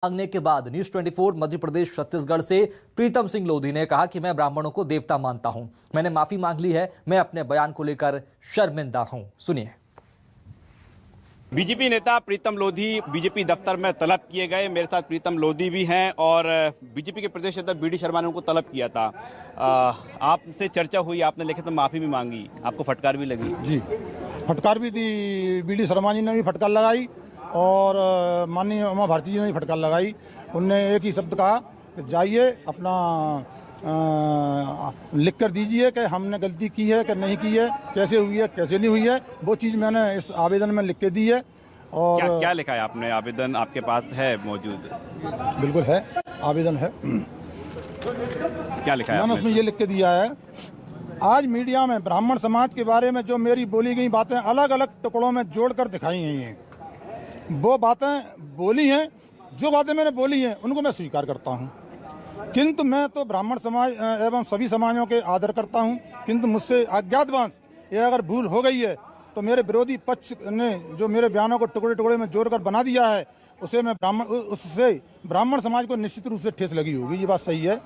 मांगने के बाद न्यूज 24 मध्य प्रदेश छत्तीसगढ़ से प्रीतम सिंह लोधी ने कहा कि मैं ब्राह्मणों को देवता मानता हूं। मैंने माफी मांग ली है। मैं अपने बयान को लेकर शर्मिंदा हूं। सुनिए। बीजेपी नेता प्रीतम लोधी बीजेपी दफ्तर में तलब किए गए। मेरे साथ प्रीतम लोधी भी हैं और बीजेपी के प्रदेश अध्यक्ष बीडी शर्मा ने उनको तलब किया था। आपसे चर्चा हुई, आपने लिखित में माफी भी मांगी, आपको फटकार भी लगी? जी, फटकार भी दी। बीडी शर्मा जी ने भी फटकार लगाई और माननीय उमा भारती जी ने भी फटकार लगाई। उनने एक ही शब्द कहा कि जाइए अपना लिख कर दीजिए कि हमने गलती की है कि नहीं की है, कैसे हुई है कैसे नहीं हुई है। वो चीज़ मैंने इस आवेदन में लिख के दी है। और क्या लिखा है आपने? आवेदन आपके पास है मौजूद? बिल्कुल है, आवेदन है। क्या लिखा है? मैंने उसमें ये लिख के दिया है, आज मीडिया में ब्राह्मण समाज के बारे में जो मेरी बोली गई बातें अलग अलग टुकड़ों में जोड़कर दिखाई गई हैं, वो बातें बोली हैं, जो बातें मैंने बोली हैं उनको मैं स्वीकार करता हूं। किंतु मैं तो ब्राह्मण समाज एवं सभी समाजों के आदर करता हूं। किंतु मुझसे अज्ञातवांश ये अगर भूल हो गई है तो मेरे विरोधी पक्ष ने जो मेरे बयानों को टुकड़े टुकड़े में जोड़कर बना दिया है, उससे ब्राह्मण समाज को निश्चित रूप से ठेस लगी होगी। ये बात सही है।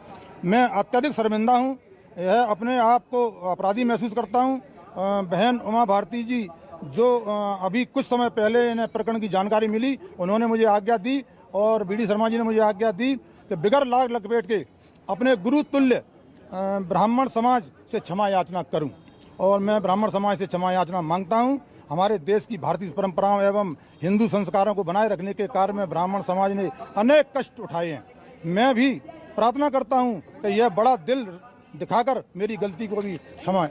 मैं अत्यधिक शर्मिंदा हूँ, यह अपने आप को अपराधी महसूस करता हूँ। बहन उमा भारती जी जो अभी कुछ समय पहले इन्हें प्रकरण की जानकारी मिली, उन्होंने मुझे आज्ञा दी और बीडी शर्मा जी ने मुझे आज्ञा दी कि बिगर लाग लपेट के अपने गुरु तुल्य ब्राह्मण समाज से क्षमा याचना करूं। और मैं ब्राह्मण समाज से क्षमा याचना मांगता हूं। हमारे देश की भारतीय परंपराओं एवं हिंदू संस्कारों को बनाए रखने के कार्य में ब्राह्मण समाज ने अनेक कष्ट उठाए हैं। मैं भी प्रार्थना करता हूं कि यह बड़ा दिल दिखाकर मेरी गलती को भी क्षमा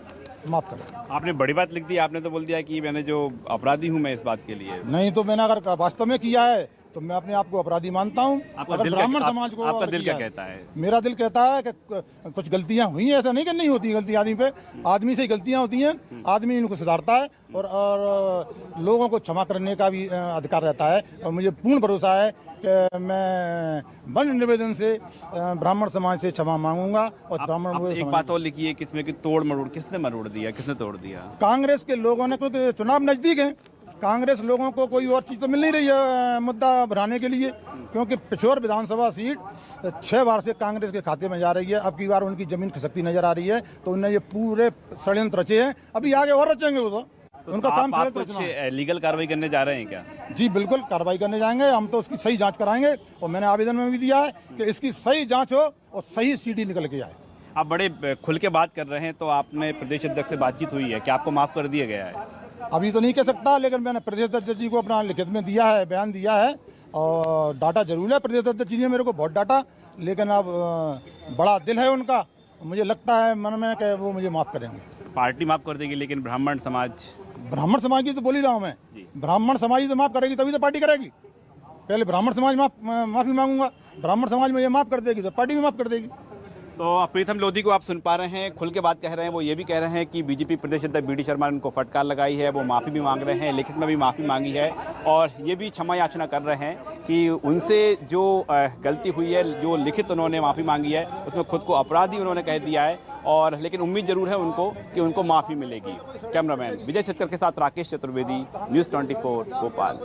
माफ करें। आपने बड़ी बात लिख दी। आपने तो बोल दिया कि मैंने जो अपराधी हूं मैं इस बात के लिए। नहीं तो मैंने अगर वास्तव में किया है तो मैं अपने आप को अपराधी मानता हूँ। अगर ब्राह्मण समाज को आपका दिल क्या कहता है? मेरा दिल कहता है कि कुछ गलतियां हुई हैं, ऐसा नहीं कि नहीं होती गलती आदमी पे, आदमी से ही गलतियां होती हैं। आदमी इनको सुधारता है और लोगों को क्षमा करने का भी अधिकार रहता है। और मुझे पूर्ण भरोसा है कि मैं बंद निवेदन से ब्राह्मण समाज से क्षमा मांगूंगा। और ब्राह्मण एक बात और लिखी है किसमें कि तोड़ मरोड़, किसने मरोड़ दिया, किसने तोड़ दिया? कांग्रेस के लोगों ने, क्योंकि चुनाव नजदीक है, कांग्रेस लोगों को कोई और चीज़ तो मिल नहीं रही है मुद्दा बढ़ाने के लिए, क्योंकि पिछोर विधानसभा सीट 6 बार से कांग्रेस के खाते में जा रही है। अब की बार उनकी जमीन खिसकती नजर आ रही है, तो उन्हें ये पूरे षड्यंत्र रचे हैं। अभी आगे और रचेंगे वो तो उनका काम लीगल कार्रवाई करने जा रहे हैं क्या? जी बिल्कुल, कार्रवाई करने जाएंगे हम तो। उसकी सही जांच कराएंगे और मैंने आवेदन में भी दिया है कि इसकी सही जांच हो और सही सीडी निकल के आए। आप बड़े खुल के बात कर रहे हैं, तो आपने प्रदेश अध्यक्ष से बातचीत हुई है कि आपको माफ कर दिया गया है? अभी तो नहीं कह सकता, लेकिन मैंने प्रदेश अध्यक्ष जी को अपना लिखित में दिया है, बयान दिया है और डाटा जरूर है। प्रदेश अध्यक्ष जी ने मेरे को बहुत डाटा, लेकिन अब बड़ा दिल है उनका। मुझे लगता है मन में कि वो मुझे माफ़ करेंगे। पार्टी माफ़ कर देगी, लेकिन ब्राह्मण समाज की तो बोल ही रहा हूँ मैं। ब्राह्मण समाज ही तो माफ़ करेगी तभी तो पार्टी करेगी। पहले ब्राह्मण समाज माफ़ी मांगूंगा, ब्राह्मण समाज मुझे माफ़ कर देगी तो पार्टी भी माफ़ कर देगी। तो प्रीतम लोधी को आप सुन पा रहे हैं, खुल के बात कह रहे हैं। वो ये भी कह रहे हैं कि बीजेपी प्रदेश अध्यक्ष बीडी शर्मा ने उनको फटकार लगाई है, वो माफ़ी भी मांग रहे हैं, लिखित में भी माफ़ी मांगी है और ये भी क्षमा याचना कर रहे हैं कि उनसे जो गलती हुई है, जो लिखित उन्होंने माफ़ी मांगी है, उसमें खुद को अपराधी उन्होंने कह दिया है। और लेकिन उम्मीद जरूर है उनको कि उनको माफ़ी मिलेगी। कैमरामैन विजय सेतकर के साथ राकेश चतुर्वेदी, न्यूज़ 24 भोपाल।